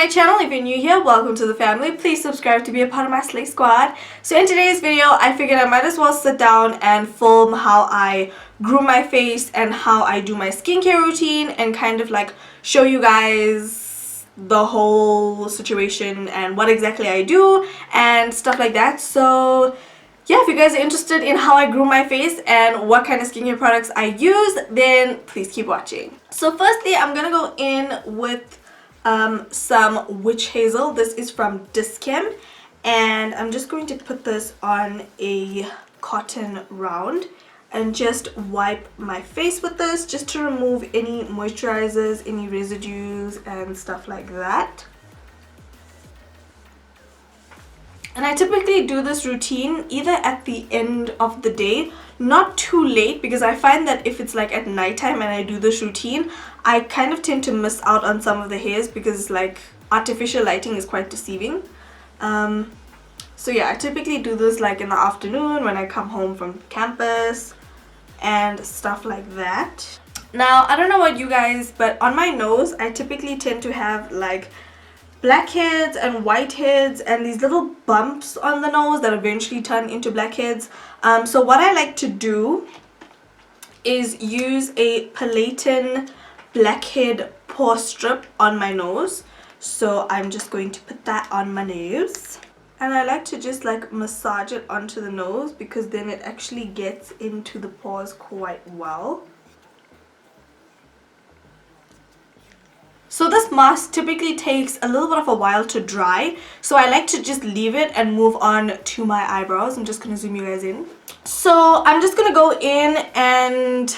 my channel. If you're new here, welcome to the family. Please subscribe to be a part of my Slay Squad. So in today's video, I figured I might as well sit down and film how I groom my face and how I do my skincare routine and kind of like show you guys the whole situation and what exactly I do and stuff like that. So yeah, if you guys are interested in how I groom my face and what kind of skincare products I use, then please keep watching. So firstly, I'm gonna go in with some witch hazel. This is from Dischem, and I'm just going to put this on a cotton round and just wipe my face with this just to remove any moisturizers, any residues and stuff like that. And I typically do this routine either at the end of the day, not too late, because I find that if it's like at nighttime and I do this routine, I kind of tend to miss out on some of the hairs because like artificial lighting is quite deceiving. So yeah, I typically do this like in the afternoon when I come home from campus and stuff like that. Now, I don't know about you guys, but on my nose, I typically tend to have like blackheads and whiteheads and these little bumps on the nose that eventually turn into blackheads. So what I like to do is use a Pilaten Blackhead pore strip on my nose. So I'm just going to put that on my nose. And I like to just like massage it onto the nose because then it actually gets into the pores quite well. So this mask typically takes a little bit of a while to dry, so I like to just leave it and move on to my eyebrows. I'm just going to zoom you guys in. So I'm just going to go in and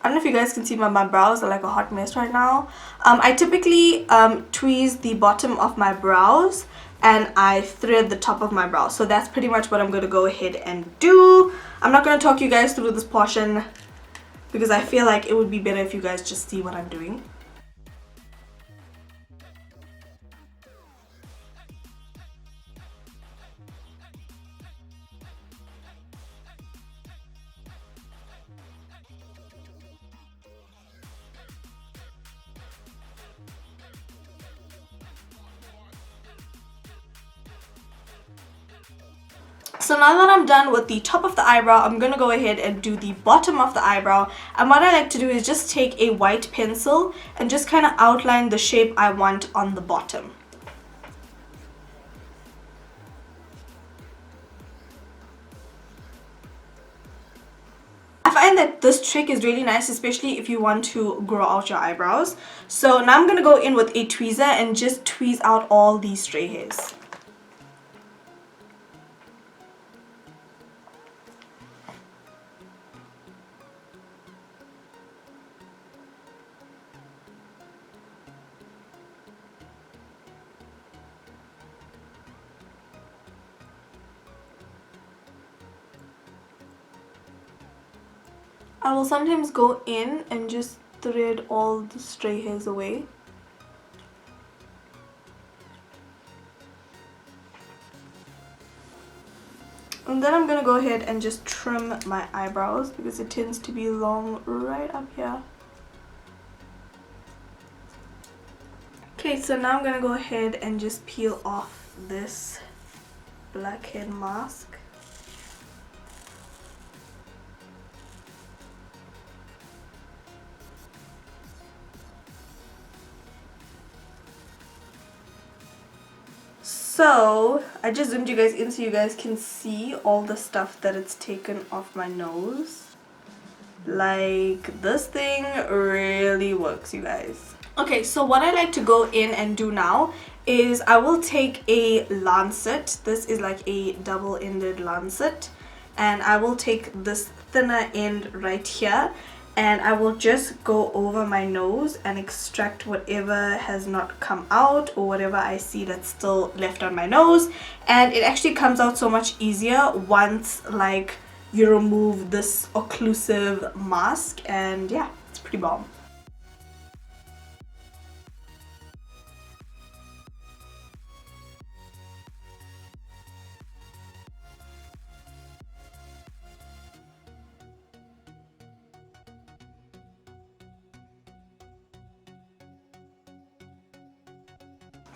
I don't know if you guys can see my brows are like a hot mess right now. I typically tweeze the bottom of my brows and I thread the top of my brows. So that's pretty much what I'm going to go ahead and do. I'm not going to talk you guys through this portion because I feel like it would be better if you guys just see what I'm doing. So now that I'm done with the top of the eyebrow, I'm going to go ahead and do the bottom of the eyebrow. And what I like to do is just take a white pencil and just kind of outline the shape I want on the bottom. I find that this trick is really nice, especially if you want to grow out your eyebrows. So now I'm going to go in with a tweezer and just tweeze out all these stray hairs. I will sometimes go in and just thread all the stray hairs away. And then I'm going to go ahead and just trim my eyebrows because it tends to be long right up here. Okay, so now I'm going to go ahead and just peel off this blackhead mask. So I just zoomed you guys in so you guys can see all the stuff that it's taken off my nose. Like, this thing really works, you guys. Okay, so what I like to go in and do now is I will take a Lancet. This is like a double-ended Lancet, and I will take this thinner end right here and I will just go over my nose and extract whatever has not come out or whatever I see that's still left on my nose. And it actually comes out so much easier once like you remove this occlusive mask, and yeah, it's pretty bomb.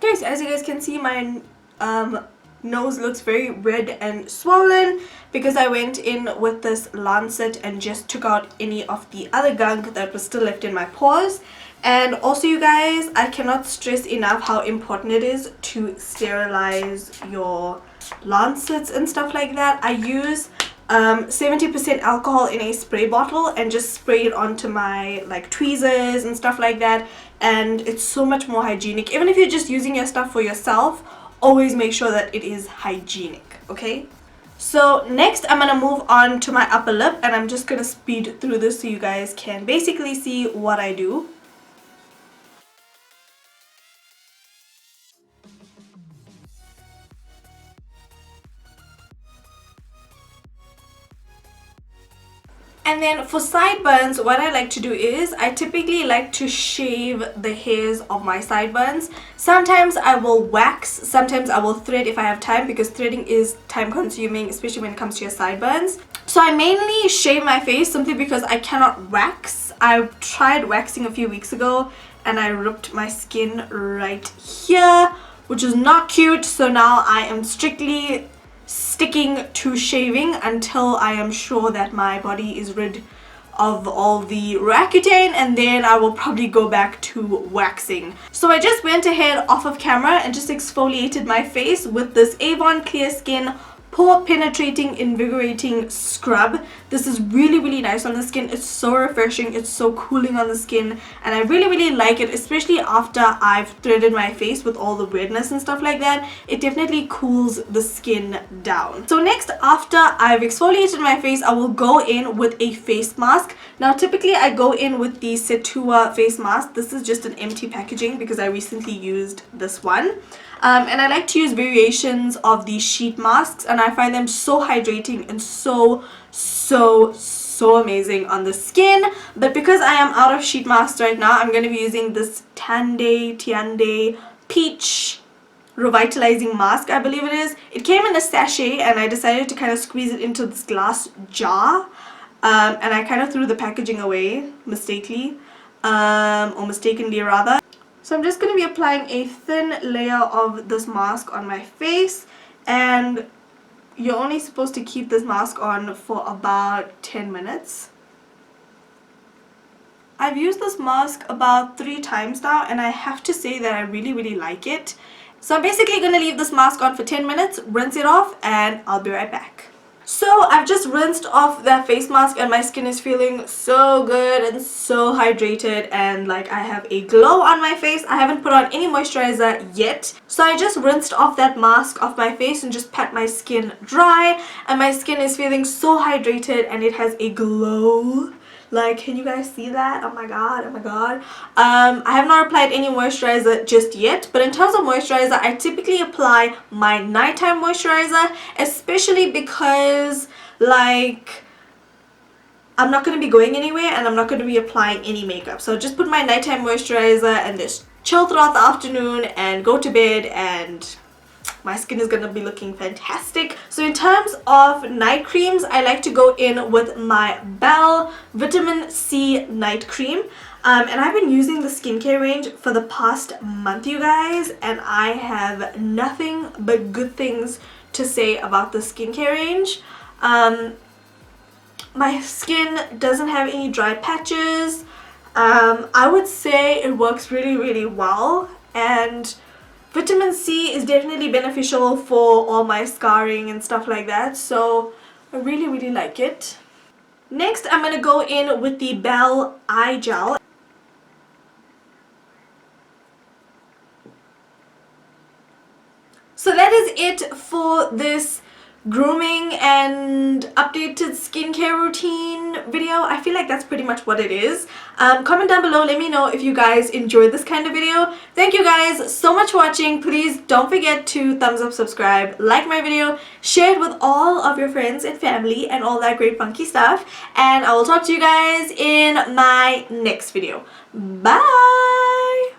Okay, so as you guys can see, my nose looks very red and swollen because I went in with this Lancet and just took out any of the other gunk that was still left in my pores. And also, you guys, I cannot stress enough how important it is to sterilize your Lancets and stuff like that. I use 70% alcohol in a spray bottle and just spray it onto my like tweezers and stuff like that, and it's so much more hygienic. Even if you're just using your stuff for yourself, always make sure that it is hygienic, okay? So next I'm gonna move on to my upper lip, and I'm just gonna speed through this so you guys can basically see what I do. And then for sideburns, what I like to do is I typically like to shave the hairs of my sideburns. Sometimes I will wax, sometimes I will thread if I have time, because threading is time consuming, especially when it comes to your sideburns. So I mainly shave my face simply because I cannot wax. I tried waxing a few weeks ago and I ripped my skin right here, which is not cute. So now I am strictly sticking to shaving until I am sure that my body is rid of all the Roaccutane, and then I will probably go back to waxing. So I just went ahead off of camera and just exfoliated my face with this Avon Clear Skin Pore Penetrating Invigorating Scrub. This is really nice on the skin. It's so refreshing, it's so cooling on the skin, and I really like it, especially after I've threaded my face with all the weirdness and stuff like that. It definitely cools the skin down. So next, after I've exfoliated my face, I will go in with a face mask. Now typically I go in with the Setua face mask. This is just an empty packaging because I recently used this one. And I like to use variations of these sheet masks, and I find them so hydrating and so amazing on the skin. But because I am out of sheet masks right now, I'm going to be using this TianDe Peach Revitalizing mask, I believe it is. It came in a sachet and I decided to kind of squeeze it into this glass jar, and I kind of threw the packaging away mistakenly, or mistakenly rather. So I'm just going to be applying a thin layer of this mask on my face, and you're only supposed to keep this mask on for about 10 minutes. I've used this mask about 3 times now, and I have to say that I really like it. So I'm basically going to leave this mask on for 10 minutes, rinse it off, and I'll be right back. So I've just rinsed off that face mask and my skin is feeling so good and so hydrated, and like I have a glow on my face. I haven't put on any moisturizer yet. So I just rinsed off that mask off my face and just pat my skin dry, and my skin is feeling so hydrated and it has a glow. Like, can you guys see that? Oh my god, oh my god. I have not applied any moisturizer just yet, but in terms of moisturizer, I typically apply my nighttime moisturizer, especially because like I'm not going to be going anywhere and I'm not going to be applying any makeup. So just put my nighttime moisturizer and just chill throughout the afternoon and go to bed, and my skin is going to be looking fantastic. So in terms of night creams, I like to go in with my Belle Vitamin C Night Cream. And I've been using the skincare range for the past month, you guys, and I have nothing but good things to say about the skincare range. My skin doesn't have any dry patches. I would say it works really well, and vitamin C is definitely beneficial for all my scarring and stuff like that, so I really like it. Next, I'm going to go in with the Belle Eye Gel. So that is it for this grooming and updated skincare routine video. I feel like that's pretty much what it is. Comment down below, let me know if you guys enjoyed this kind of video. Thank you guys so much for watching. Please don't forget to thumbs up, subscribe, like my video, share it with all of your friends and family and all that great funky stuff, and I will talk to you guys in my next video. Bye!